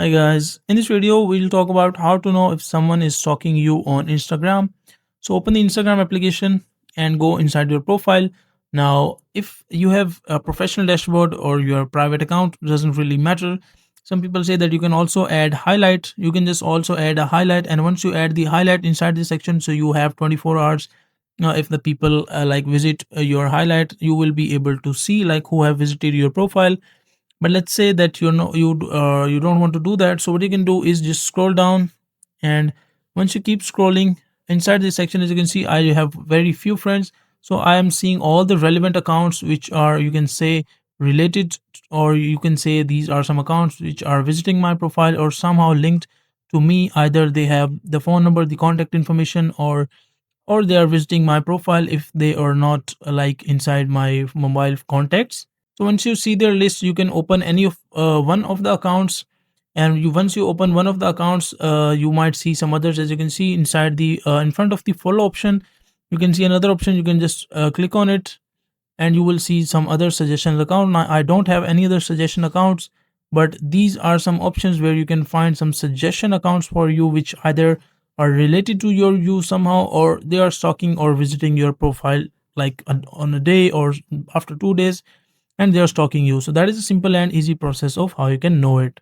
Hi guys, in this video we'll talk about how to know if someone is stalking you on Instagram. So open the Instagram application and go inside your profile. Now if you have a professional dashboard or your private account, doesn't really matter. Some people say that you can also add highlight. You can just also add a highlight, and once you add the highlight inside the section, so you have 24 hours. If the people like visit your highlight, you will be able to see like who have visited your profile. But let's say that you don't want to do that, so what you can do is just scroll down, and once you keep scrolling inside this section, as you can see, I have very few friends. So I am seeing all the relevant accounts which are, you can say, related, or you can say these are some accounts which are visiting my profile or somehow linked to me. Either they have the phone number, the contact information, or they are visiting my profile if they are not like inside my mobile contacts. So once you see their list, you can open any of one of the accounts, and you once you open one of the accounts, you might see some others. As you can see inside the in front of the follow option, you can see another option. You can just click on it, and you will see some other suggestions account. Now, I don't have any other suggestion accounts, but these are some options where you can find some suggestion accounts for you, which either are related to your you somehow, or they are stalking or visiting your profile like on a day or after 2 days, and they are stalking you. So that is a simple and easy process of how you can know it.